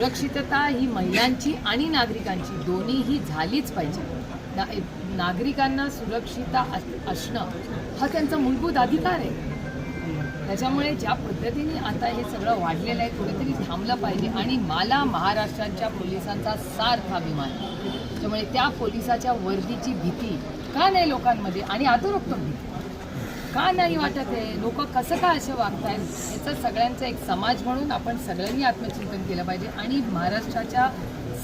सुरक्षितता ही महिलांची आणि नागरिकांची दोन्हीही झालीच पाहिजे. नागरिकांना सुरक्षितता असणं हा त्यांचा मूलभूत अधिकार आहे. त्याच्यामुळे ज्या पद्धतीने आता हे सगळं वाढलेलं आहे कुठेतरी थांबलं पाहिजे. आणि मला महाराष्ट्राच्या पोलिसांचा सार्थ अभिमान आहे. त्यामुळे त्या पोलिसाच्या वर्दीची भीती का नाही लोकांमध्ये आणि अधोरोखतो भीती का नाही वाटत आहे. लोक कसं काय असे वागतायत याचं सगळ्यांचं एक समाज म्हणून आपण सगळ्यांनी आत्मचिंतन केलं पाहिजे. आणि महाराष्ट्राच्या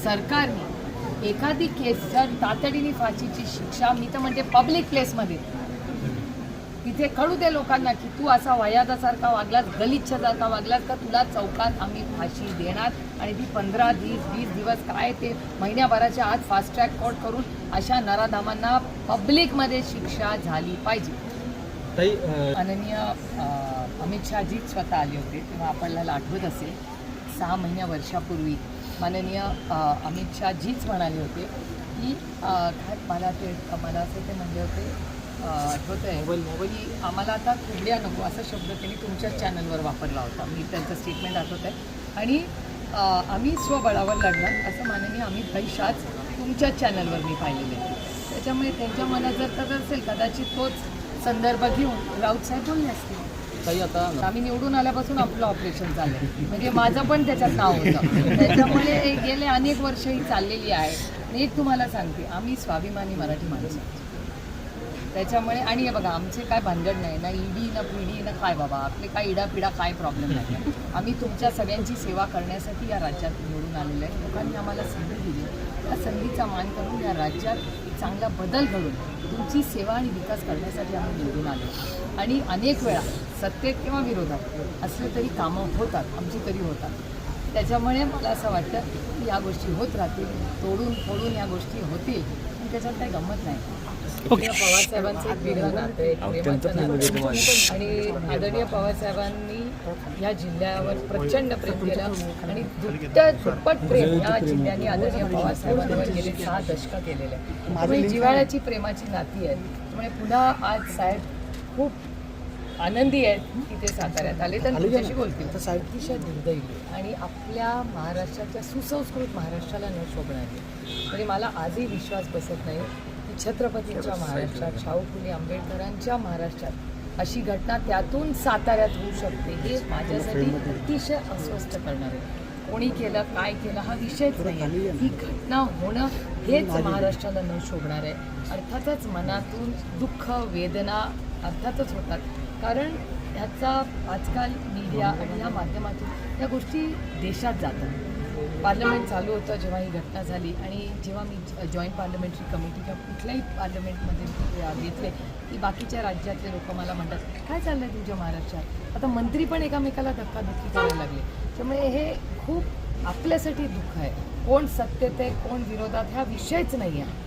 सरकारने एखादी केस जर तातडीने फाशीची शिक्षा मी तर म्हणते पब्लिक प्लेसमध्ये तिथे कळू दे लोकांना की तू असा वयादासारखा वागलास गलिच्छसारखा वागलास तर तुला चौकात आम्ही फाशी देणार. आणि ती 15-20 दिवस काय ते महिन्याभराच्या आत फास्ट ट्रॅक कोर्ट करून अशा नराधामांना पब्लिकमध्ये शिक्षा झाली पाहिजे. माननीय अमित शहाजी स्वतः आले होते तेव्हा आपल्याला आठवत असेल 6 वर्षापूर्वी माननीय अमित शहाजीच म्हणाले होते की मला असं ते म्हणले होते आठवतं आहे की आम्हाला आता कुबड्या नको असा शब्द त्यांनी तुमच्याच चॅनलवर वापरला होता. मी त्यांचं स्टेटमेंट आठवत आहे. आणि आम्ही स्वबळावर लढणार असं माननीय अमित भाई शहाच तुमच्याच चॅनलवर मी पाहिलेले आहे. त्याच्यामुळे त्यांच्या मनात जर तर असेल कदाचित तोच संदर्भ घेऊन राऊत साहेब बोलले असतील. आता आम्ही निवडून आल्यापासून आपलं ऑपरेशन चाललं म्हणजे माझं पण त्याच्यात नाव होतं. त्याच्यामुळे गेले अनेक वर्ष ही चाललेली आहे. आणि एक तुम्हाला सांगते आम्ही स्वाभिमानी मराठी माणसं त्याच्यामुळे. आणि हे बघा आमचे काय भानगड नाही ना ईडी ना पीडी ना काय बाबा आपले काय इडापिडा काय प्रॉब्लेम नाही. आम्ही तुमच्या सगळ्यांची सेवा करण्यासाठी या राज्यात निवडून आलेलो आहे. लोकांनी आम्हाला संधी दिली त्या संधीचा मान करून या राज्यात एक चांगला बदल घडून तुमची सेवा आणि विकास करण्यासाठी आम्ही निवडून आलो. आणि अनेक वेळा सत्तेत किंवा विरोधात असले तरी कामं होतात आमची तरी होतात. त्याच्यामुळे मला असं वाटतं की या गोष्टी होत राहतील तोडून फोडून या गोष्टी होतील आणि त्याच्यात काही गंमत नाही. पवारसाहेबांचं एक वेगळं नातं आहे प्रेमाचं नातं. आणि आदरणीय पवारसाहेबांनी या जिल्ह्यावर प्रचंड प्रेम केलं आणि दुप्पट प्रेम या जिल्ह्याने आदरणीय पवारसाहेबांवर गेले 6 दशकं केलेले आहे. त्यामुळे जिव्हाळ्याची प्रेमाची नाती आहेत. त्यामुळे पुन्हा आज साहेब खूप आनंदी आहेत की ते साताऱ्यात आले तर तुमच्याशी बोलतील. तर साहेब अतिशय दुर्दैवी आणि आपल्या महाराष्ट्राच्या सुसंस्कृत महाराष्ट्राला न शोभणारी. तरी मला आजही विश्वास बसत नाही की छत्रपतींच्या महाराष्ट्रात शाहू फुले आंबेडकरांच्या महाराष्ट्रात अशी घटना त्यातून साताऱ्यात होऊ शकते हे माझ्यासाठी अतिशय अस्वस्थ करणार आहे. कोणी केलं काय केलं हा विषयच नाही. ही घटना होणं हेच महाराष्ट्राला न शोभणार आहे. अर्थातच मनातून दुःख वेदना अर्थातच होतात कारण ह्याचा आजकाल मीडिया आणि या माध्यमातून या गोष्टी देशात जातात. पार्लमेंट चालू होतं जेव्हा ही घटना झाली आणि जेव्हा मी जॉईंट पार्लमेंटरी कमिटीच्या कुठल्याही पार्लमेंटमध्ये घेतले की बाकीच्या राज्यातले लोक मला म्हणतात काय चाललं आहे तुमच्या महाराष्ट्रात. आता मंत्री पण एकमेकाला धक्काधुक्की करायला लागले. त्यामुळे हे खूप आपल्यासाठी दुःख आहे. कोण सत्तेत आहे कोण विरोधात हा विषयच नाही आहे.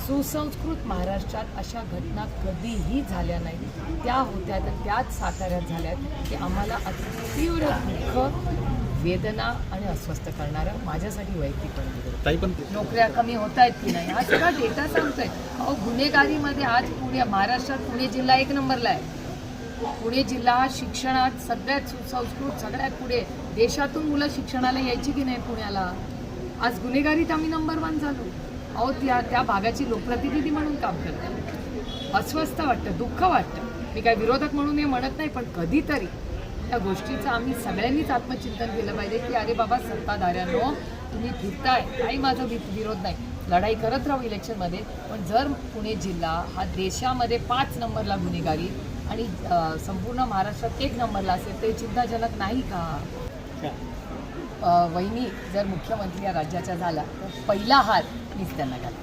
सुसंस्कृत महाराष्ट्रात अशा घटना कधीही झाल्या नाहीत. त्या होत्या तर त्याच साताऱ्यात झाल्यात की आम्हाला तीव्र दुःख वेदना आणि अस्वस्थ करणाऱ्या माझ्यासाठी वैयक्तिक पण नोकऱ्या कमी होत आहेत की नाही हा सगळा डेटा सांगतोय. अहो गुन्हेगारीमध्ये आज महाराष्ट्रात पुणे जिल्हा 1 नंबरला आहे. पुणे जिल्हा हा शिक्षणात सगळ्यात सुसंस्कृत सगळ्यात पुढे. देशातून मुलं शिक्षणाला यायची की नाही पुण्याला. आज गुन्हेगारीत आम्ही नंबर 1 झालो. अहो त्या भागाची लोकप्रतिनिधी म्हणून काम करते. अस्वस्थ वाटतं दुःख वाटतं. मी काय विरोधक म्हणून हे म्हणत नाही पण कधीतरी त्या गोष्टीचं आम्ही सगळ्यांनीच आत्मचिंतन केलं पाहिजे की अरे बाबा सत्ताधाऱ्यांनो तुम्ही फिरताय काही माझा विरोध नाही लढाई करत राहू इलेक्शनमध्ये पण जर पुणे जिल्हा हा देशामध्ये 5 नंबरला गुन्हेगारी आणि संपूर्ण महाराष्ट्रात 1 नंबरला असेल ते चिंताजनक नाही का. वहिनी जर मुख्यमंत्री या राज्याच्या झाला तर पहिला हात मीच त्यांना घाला.